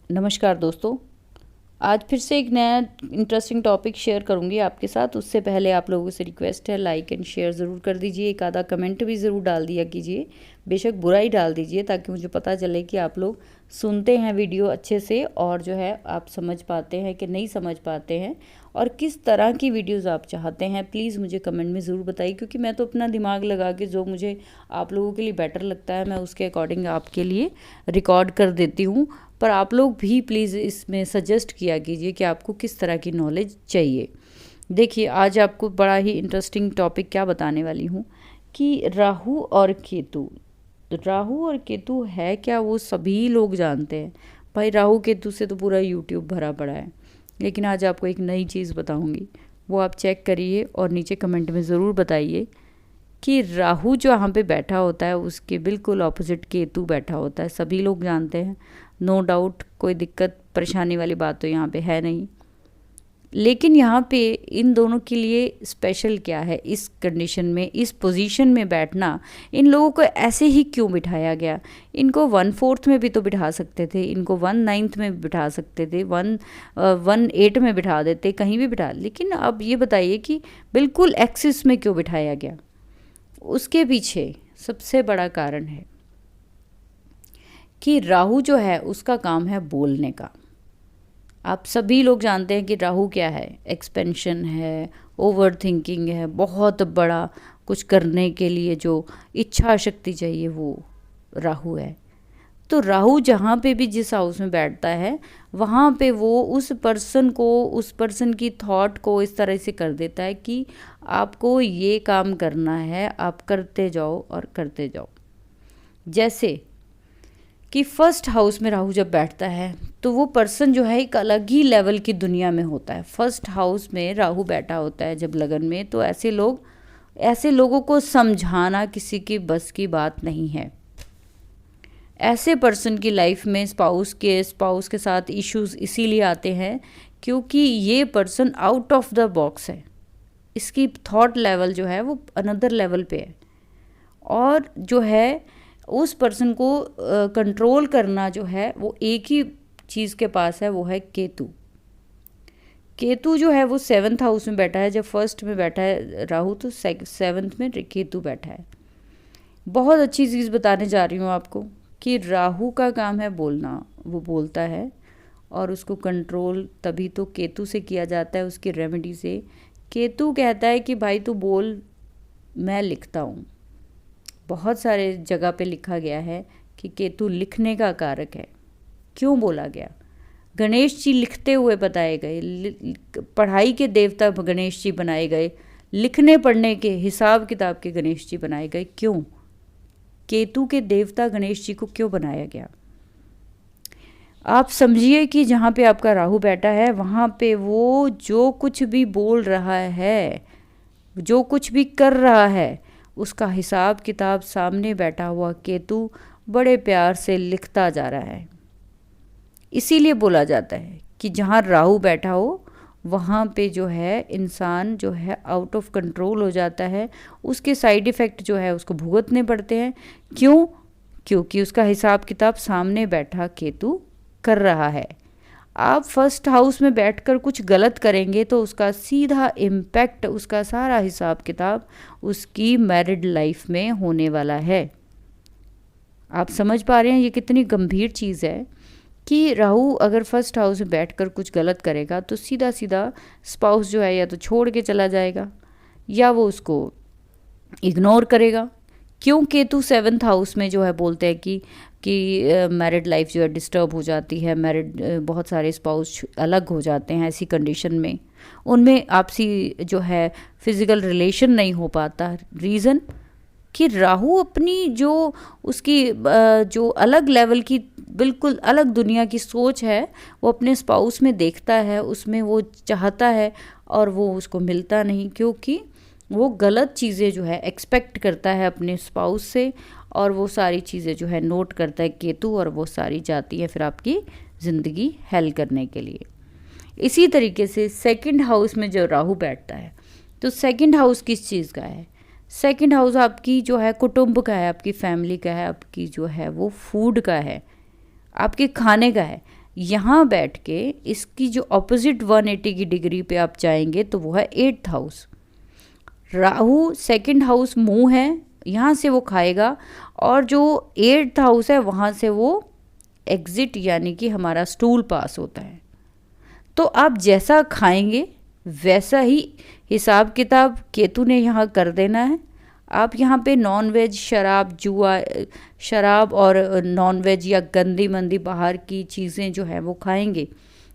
नमस्कार दोस्तों। आज फिर से एक नया इंटरेस्टिंग टॉपिक शेयर करूंगी आपके साथ। उससे पहले आप लोगों से रिक्वेस्ट है, लाइक एंड शेयर ज़रूर कर दीजिए। एक आधा कमेंट भी ज़रूर डाल दिया कीजिए, बेशक बुरा ही डाल दीजिए, ताकि मुझे पता चले कि आप लोग सुनते हैं वीडियो अच्छे से और जो है आप समझ पाते हैं कि नहीं समझ पाते हैं, और किस तरह की वीडियोस आप चाहते हैं। प्लीज़ मुझे कमेंट में ज़रूर बताइए, क्योंकि मैं तो अपना दिमाग लगा के जो मुझे आप लोगों के लिए बेटर लगता है मैं उसके अकॉर्डिंग आपके लिए रिकॉर्ड कर देती हूँ। पर आप लोग भी प्लीज़ इसमें सजेस्ट किया कीजिए कि आपको किस तरह की नॉलेज चाहिए। देखिए, आज आपको बड़ा ही इंटरेस्टिंग टॉपिक क्या बताने वाली हूँ कि राहु और केतु। राहु और केतु है क्या, वो सभी लोग जानते हैं। भाई, राहु केतु से तो पूरा यूट्यूब भरा पड़ा है। लेकिन आज आपको एक नई चीज़ बताऊंगी, वो आप चेक करिए और नीचे कमेंट में ज़रूर बताइए कि राहु जो यहाँ पे बैठा होता है उसके बिल्कुल ऑपोजिट केतु बैठा होता है। सभी लोग जानते हैं, नो डाउट, कोई दिक्कत परेशानी वाली बात तो यहाँ पे है नहीं। लेकिन यहाँ पे इन दोनों के लिए स्पेशल क्या है, इस कंडीशन में, इस पोजीशन में बैठना इन लोगों को ऐसे ही क्यों बिठाया गया। इनको 1/4 में भी तो बिठा सकते थे, इनको 1/9 में भी बिठा सकते थे, 1/8 में बिठा देते, कहीं भी बिठा। लेकिन अब ये बताइए कि बिल्कुल एक्सिस में क्यों बिठाया गया। उसके पीछे सबसे बड़ा कारण है कि राहु जो है उसका काम है बोलने का। आप सभी लोग जानते हैं कि राहु क्या है, एक्सपेंशन है, ओवर थिंकिंग है, बहुत बड़ा कुछ करने के लिए जो इच्छा शक्ति चाहिए वो राहु है। तो राहु जहाँ पे भी जिस हाउस में बैठता है वहाँ पे वो उस पर्सन को, उस पर्सन की थॉट को इस तरह से कर देता है कि आपको ये काम करना है, आप करते जाओ और करते जाओ। जैसे कि फर्स्ट हाउस में राहु जब बैठता है तो वो पर्सन जो है एक अलग ही लेवल की दुनिया में होता है। फर्स्ट हाउस में राहु बैठा होता है जब लगन में, तो ऐसे लोगों को समझाना किसी की बस की बात नहीं है। ऐसे पर्सन की लाइफ में स्पाउस के साथ इश्यूज इसीलिए आते हैं क्योंकि ये person out of the box है। इसकी थॉट लेवल जो है वो अनदर लेवल पे है, और जो है उस पर्सन को कंट्रोल करना जो है वो एक ही चीज़ के पास है, वो है केतु। केतु जो है वो 7th हाउस में बैठा है। जब फर्स्ट में बैठा है राहु तो 7th में केतु बैठा है। बहुत अच्छी चीज़ बताने जा रही हूँ आपको कि राहु का काम है बोलना, वो बोलता है, और उसको कंट्रोल तभी तो केतु से किया जाता है, उसकी रेमेडी से। केतु कहता है कि भाई तू बोल, मैं लिखता हूँ। बहुत सारे जगह पे लिखा गया है कि केतु लिखने का कारक है। क्यों बोला गया? गणेश जी लिखते हुए बताए गए, पढ़ाई के देवता गणेश जी बनाए गए, लिखने पढ़ने के हिसाब किताब के गणेश जी बनाए गए। क्यों? केतु के देवता गणेश जी को क्यों बनाया गया? आप समझिए कि जहाँ पे आपका राहु बैठा है वहाँ पे वो जो कुछ भी बोल रहा है, जो कुछ भी कर रहा है, उसका हिसाब किताब सामने बैठा हुआ केतु बड़े प्यार से लिखता जा रहा है। इसीलिए बोला जाता है कि जहाँ राहु बैठा हो वहाँ पे जो है इंसान जो है आउट ऑफ कंट्रोल हो जाता है। उसके साइड इफ़ेक्ट जो है उसको भुगतने पड़ते हैं। क्यों? क्योंकि उसका हिसाब किताब सामने बैठा केतु कर रहा है। आप फर्स्ट हाउस में बैठकर कुछ गलत करेंगे तो उसका सीधा इम्पैक्ट, उसका सारा हिसाब किताब उसकी मैरिड लाइफ में होने वाला है। आप समझ पा रहे हैं ये कितनी गंभीर चीज़ है कि राहु अगर फर्स्ट हाउस में बैठकर कुछ गलत करेगा तो सीधा सीधा स्पाउस जो है या तो छोड़ के चला जाएगा या वो उसको इग्नोर करेगा। क्यों केतु 7th हाउस में जो है बोलते हैं कि मैरिड लाइफ जो है डिस्टर्ब हो जाती है, मैरिड बहुत सारे स्पाउस अलग हो जाते हैं ऐसी कंडीशन में, उनमें आपसी जो है फिज़िकल रिलेशन नहीं हो पाता। रीज़न कि राहु अपनी जो उसकी जो अलग लेवल की, बिल्कुल अलग दुनिया की सोच है वो अपने स्पाउस में देखता है, उसमें वो चाहता है और वो उसको मिलता नहीं, क्योंकि वो गलत चीज़ें जो है एक्सपेक्ट करता है अपने स्पाउस से, और वो सारी चीज़ें जो है नोट करता है केतु, और वो सारी जाती है फिर आपकी ज़िंदगी हेल करने के लिए। इसी तरीके से 2nd हाउस में जो राहु बैठता है तो 2nd हाउस किस चीज़ का है? 2nd हाउस आपकी जो है कुटुंब का है, आपकी फैमिली का है, आपकी जो है वो फूड का है, आपके खाने का है। यहाँ बैठ के इसकी जो ऑपोजिट 180 की डिग्री पे आप जाएंगे तो वो है 8th house. Rahu 2nd house मुंह है, यहाँ से वो खाएगा, और जो 8th हाउस है वहाँ से वो एग्जिट यानी कि हमारा स्टूल पास होता है। तो आप जैसा खाएंगे वैसा ही हिसाब किताब केतु ने यहाँ कर देना है। आप यहाँ पे नॉन वेज, शराब, जुआ, शराब और नॉन वेज या गंदी मंदी बाहर की चीज़ें जो है वो खाएंगे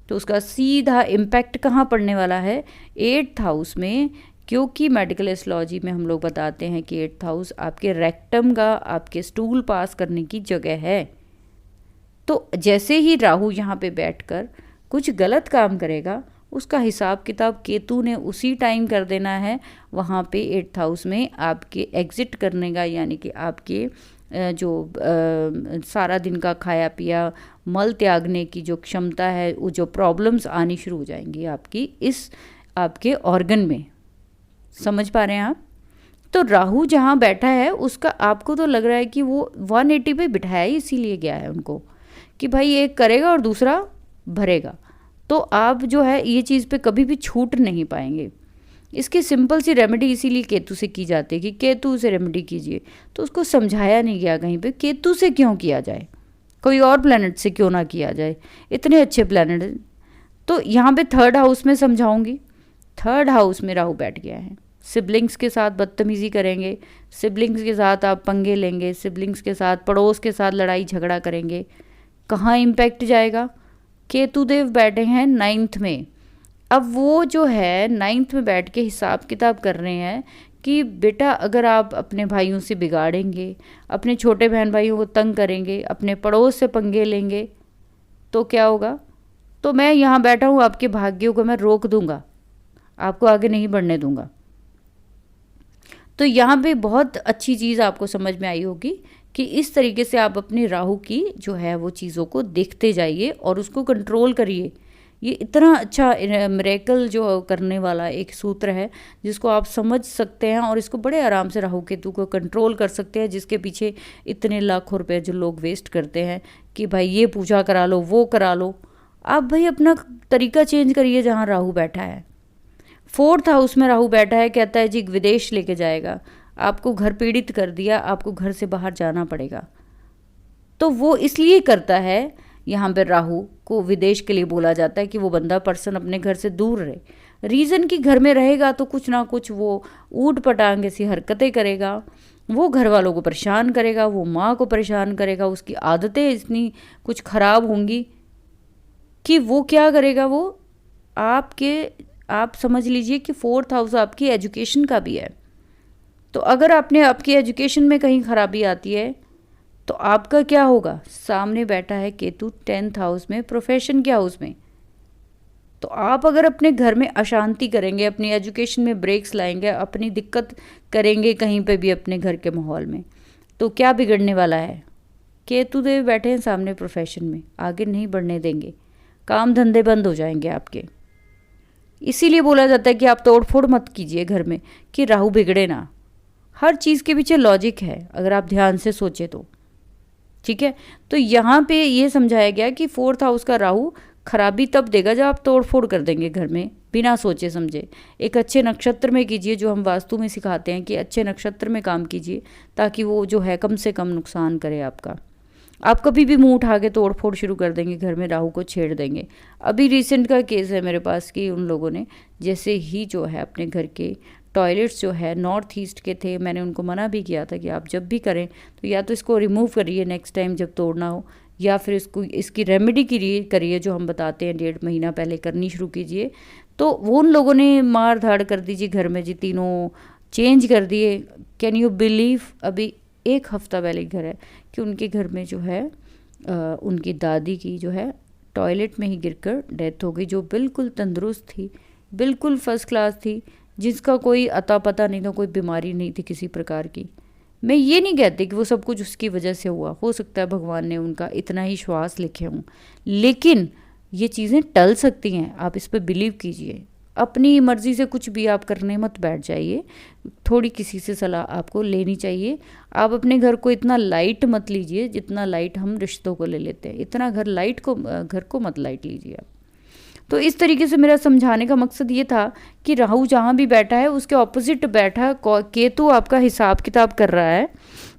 तो उसका सीधा इम्पैक्ट कहाँ पड़ने वाला है? 8th हाउस में, क्योंकि मेडिकल एस्ट्रोलॉजी में हम लोग बताते हैं कि 8th हाउस आपके रेक्टम का, आपके स्टूल पास करने की जगह है। तो जैसे ही राहु यहाँ पे बैठकर कुछ गलत काम करेगा उसका हिसाब किताब केतु ने उसी टाइम कर देना है वहाँ पे 8th हाउस में आपके एग्जिट करने का, यानी कि आपके जो सारा दिन का खाया पिया मल त्यागने की जो क्षमता है, वो जो प्रॉब्लम्स आनी शुरू हो जाएंगी आपकी इस आपके ऑर्गन में। समझ पा रहे हैं आप? तो राहु जहाँ बैठा है उसका आपको तो लग रहा है कि वो 180 पे बिठाया ही इसीलिए गया है उनको कि भाई एक करेगा और दूसरा भरेगा। तो आप जो है ये चीज़ पे कभी भी छूट नहीं पाएंगे। इसकी सिंपल सी रेमेडी इसीलिए केतु से की जाती है कि केतु से रेमेडी कीजिए, तो उसको समझाया नहीं गया कहीं पे केतु से क्यों किया जाए, कोई और प्लैनेट से क्यों ना किया जाए, इतने अच्छे प्लैनेट हैं। तो यहाँ पे 3rd हाउस में समझाऊंगी। 3rd हाउस में राहु बैठ गया है, सिबलिंग्स के साथ बदतमीज़ी करेंगे, सिबलिंग्स के साथ आप पंगे लेंगे, सिबलिंग्स के साथ, पड़ोस के साथ लड़ाई झगड़ा करेंगे। कहाँ इम्पैक्ट जाएगा? केतु देव बैठे हैं 9th में। अब वो जो है 9th में बैठ के हिसाब किताब कर रहे हैं कि बेटा अगर आप अपने भाइयों से बिगाड़ेंगे, अपने छोटे बहन भाइयों को तंग करेंगे, अपने पड़ोस से पंगे लेंगे तो क्या होगा? तो मैं यहाँ बैठा हूँ, आपके भाग्यों को मैं रोक दूंगा, आपको आगे नहीं बढ़ने दूंगा। तो यहाँ पे बहुत अच्छी चीज़ आपको समझ में आई होगी कि इस तरीके से आप अपनी राहु की जो है वो चीज़ों को देखते जाइए और उसको कंट्रोल करिए। ये इतना अच्छा मिरेकल जो करने वाला एक सूत्र है जिसको आप समझ सकते हैं और इसको बड़े आराम से राहु केतु को कंट्रोल कर सकते हैं, जिसके पीछे इतने लाखों रुपए जो लोग वेस्ट करते हैं कि भाई ये पूजा करा लो, वो करा लो। आप भाई अपना तरीका चेंज करिए। जहाँ राहु बैठा है 4th हाउस में राहु बैठा है, कहता है जी विदेश लेके जाएगा, आपको घर पीड़ित कर दिया, आपको घर से बाहर जाना पड़ेगा। तो वो इसलिए करता है, यहाँ पर राहु को विदेश के लिए बोला जाता है कि वो बंदा पर्सन अपने घर से दूर रहे। रीज़न कि घर में रहेगा तो कुछ ना कुछ वो ऊट पटांग ऐसी हरकतें करेगा, वो घर वालों को परेशान करेगा, वो माँ को परेशान करेगा, उसकी आदतें इतनी कुछ ख़राब होंगी कि वो क्या करेगा, वो आप समझ लीजिए कि 4th हाउस आपकी एजुकेशन का भी है। तो अगर आपकी एजुकेशन में कहीं खराबी आती है तो आपका क्या होगा? सामने बैठा है केतु 10th हाउस में, प्रोफेशन के हाउस में। तो आप अगर अपने घर में अशांति करेंगे, अपनी एजुकेशन में ब्रेक्स लाएंगे, अपनी दिक्कत करेंगे कहीं पे भी अपने घर के माहौल में, तो क्या बिगड़ने वाला है? केतु देव बैठे हैं सामने प्रोफेशन में, आगे नहीं बढ़ने देंगे, काम धंधे बंद हो जाएंगे आपके। इसीलिए बोला जाता है कि आप तोड़ फोड़ मत कीजिए घर में कि राहु बिगड़े ना। हर चीज़ के पीछे लॉजिक है अगर आप ध्यान से सोचे तो, ठीक है। तो यहाँ पे ये समझाया गया कि 4th हाउस का राहु खराबी तब देगा जब आप तोड़ फोड़ कर देंगे घर में बिना सोचे समझे। एक अच्छे नक्षत्र में कीजिए, जो हम वास्तु में सिखाते हैं कि अच्छे नक्षत्र में काम कीजिए ताकि वो जो है कम से कम नुकसान करे आपका। आप कभी भी मुंह उठा के तोड़ फोड़ शुरू कर देंगे, घर में राहु को छेड़ देंगे। अभी रिसेंट का केस है मेरे पास कि उन लोगों ने जैसे ही जो है अपने घर के टॉयलेट्स जो है नॉर्थ ईस्ट के थे, मैंने उनको मना भी किया था कि आप जब भी करें तो या तो इसको रिमूव करिए नेक्स्ट टाइम जब तोड़ना हो, या फिर इसकी रेमेडी करिए जो हम बताते हैं 1.5 महीना पहले करनी शुरू कीजिए। तो वो उन लोगों ने मार धाड़ कर दीजिए घर में जी, तीनों चेंज कर दिए। Can you believe? अभी 1 हफ्ता पहले घर है कि उनके घर में जो है उनकी दादी की जो है टॉयलेट में ही गिरकर डेथ हो गई, जो बिल्कुल तंदुरुस्त थी, बिल्कुल फर्स्ट क्लास थी, जिसका कोई अता पता नहीं था, कोई बीमारी नहीं थी किसी प्रकार की। मैं ये नहीं कहती कि वो सब कुछ उसकी वजह से हुआ, हो सकता है भगवान ने उनका इतना ही श्वास लिखे हों, लेकिन ये चीज़ें टल सकती हैं, आप इस पर बिलीव कीजिए। अपनी मर्ज़ी से कुछ भी आप करने मत बैठ जाइए, थोड़ी किसी से सलाह आपको लेनी चाहिए। आप अपने घर को इतना लाइट मत लीजिए जितना लाइट हम रिश्तों को ले लेते हैं, इतना घर को मत लाइट लीजिए आप। तो इस तरीके से मेरा समझाने का मकसद ये था कि राहु जहाँ भी बैठा है उसके ऑपोजिट बैठा केतु आपका हिसाब किताब कर रहा है।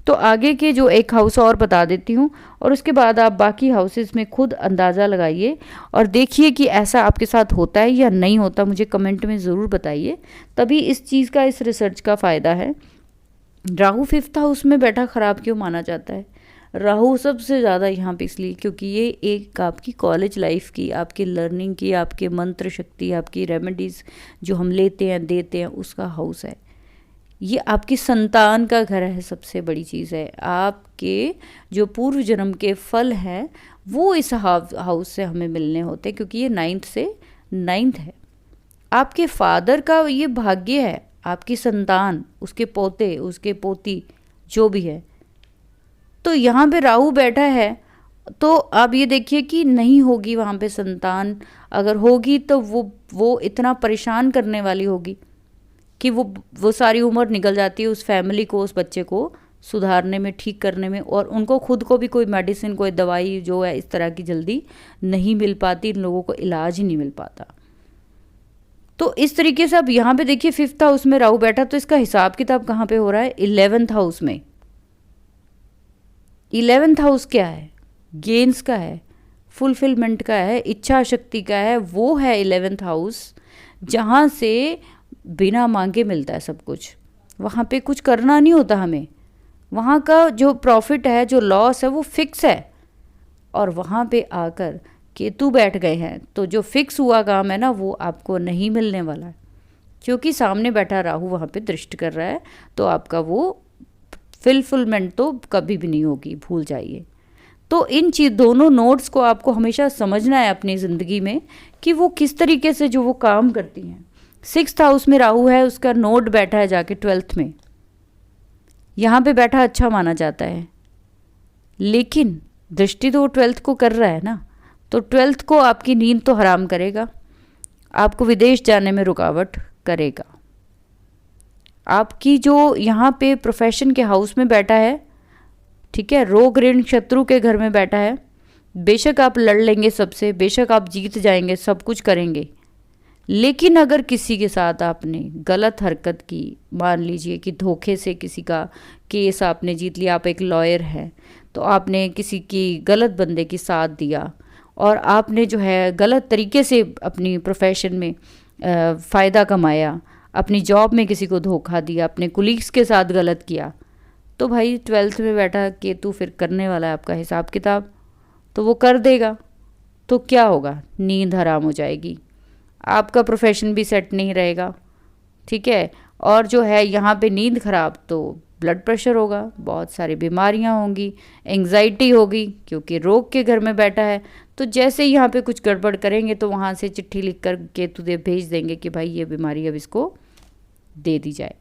तो आगे के जो एक हाउस और बता देती हूँ और उसके बाद आप बाकी हाउसेस में खुद अंदाज़ा लगाइए और देखिए कि ऐसा आपके साथ होता है या नहीं होता, मुझे कमेंट में ज़रूर बताइए। तभी इस चीज़ का, इस रिसर्च का फ़ायदा है। राहु 5th हाउस में बैठा ख़राब क्यों माना जाता है? राहु सबसे ज़्यादा यहाँ पे इसलिए क्योंकि ये एक आपकी कॉलेज लाइफ की, आपकी लर्निंग की, आपके मंत्र शक्ति, आपकी रेमेडीज़ जो हम लेते हैं देते हैं उसका हाउस है। ये आपकी संतान का घर है, सबसे बड़ी चीज़ है। आपके जो पूर्व जन्म के फल हैं वो इस हाउस से हमें मिलने होते हैं, क्योंकि ये 9th से 9th है। आपके फादर का ये भाग्य है, आपकी संतान, उसके पोते, उसके पोती, जो भी है। तो यहाँ पे राहु बैठा है तो आप ये देखिए कि नहीं होगी वहाँ पे संतान, अगर होगी तो वो इतना परेशान करने वाली होगी कि वो सारी उम्र निकल जाती है उस फैमिली को, उस बच्चे को सुधारने में, ठीक करने में, और उनको खुद को भी कोई मेडिसिन, कोई दवाई जो है इस तरह की जल्दी नहीं मिल पाती, इन लोगों को इलाज ही नहीं मिल पाता। तो इस तरीके से अब यहाँ पे देखिए 5th हाउस में राहु बैठा, तो इसका हिसाब किताब कहाँ पे हो रहा है? 11th हाउस में। 11th हाउस क्या है? गेन्स का है, फुलफिलमेंट का है, इच्छा शक्ति का है। वो है 11th हाउस जहाँ से बिना मांगे मिलता है सब कुछ। वहाँ पे कुछ करना नहीं होता हमें, वहाँ का जो प्रॉफिट है, जो लॉस है वो फिक्स है। और वहाँ पे आकर केतु बैठ गए हैं तो जो फिक्स हुआ काम है ना वो आपको नहीं मिलने वाला है, क्योंकि सामने बैठा राहु वहाँ पे दृष्टि कर रहा है। तो आपका वो फुलफिलमेंट तो कभी भी नहीं होगी, भूल जाइए। तो इन दोनों नोट्स को आपको हमेशा समझना है अपनी ज़िंदगी में कि वो किस तरीके से जो वो काम करती हैं। 6th हाउस में राहु है, उसका नोट बैठा है जाके 12th में। यहाँ पे बैठा अच्छा माना जाता है, लेकिन दृष्टि तो 12th को कर रहा है ना, तो 12th को आपकी नींद तो हराम करेगा, आपको विदेश जाने में रुकावट करेगा। आपकी जो यहाँ पे प्रोफेशन के हाउस में बैठा है, ठीक है, रोग ऋण शत्रु के घर में बैठा है। बेशक आप लड़ लेंगे सबसे, बेशक आप जीत जाएंगे, सब कुछ करेंगे, लेकिन अगर किसी के साथ आपने गलत हरकत की, मान लीजिए कि धोखे से किसी का केस आपने जीत लिया, आप एक लॉयर हैं, तो आपने किसी की गलत बंदे की साथ दिया और आपने जो है गलत तरीके से अपनी प्रोफेशन में फ़ायदा कमाया, अपनी जॉब में किसी को धोखा दिया, अपने कुलीग्स के साथ गलत किया, तो भाई 12th में बैठा केतु फिर करने वाला है आपका हिसाब किताब, तो वो कर देगा। तो क्या होगा? नींद हराम हो जाएगी, आपका प्रोफेशन भी सेट नहीं रहेगा, ठीक है। और जो है यहाँ पे नींद खराब तो ब्लड प्रेशर होगा, बहुत सारी बीमारियाँ होंगी, एंग्जाइटी होगी, क्योंकि रोग के घर में बैठा है। तो जैसे ही यहाँ पे कुछ गड़बड़ करेंगे तो वहाँ से चिट्ठी लिख कर केतुदेव भेज देंगे कि भाई ये बीमारी अब इसको दे दी जाए।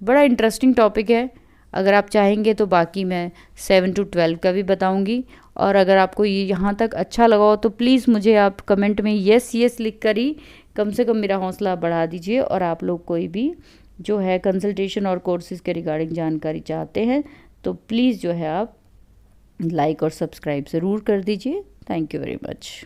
बड़ा इंटरेस्टिंग टॉपिक है, अगर आप चाहेंगे तो बाकी मैं 7 to 12 का भी बताऊंगी। और अगर आपको ये यहाँ तक अच्छा लगा हो तो प्लीज़ मुझे आप कमेंट में यस यस लिख कर ही कम से कम मेरा हौसला बढ़ा दीजिए। और आप लोग कोई भी जो है कंसल्टेशन और कोर्सेज़ के रिगार्डिंग जानकारी चाहते हैं तो प्लीज़ जो है आप लाइक और सब्सक्राइब ज़रूर कर दीजिए। Thank you very much.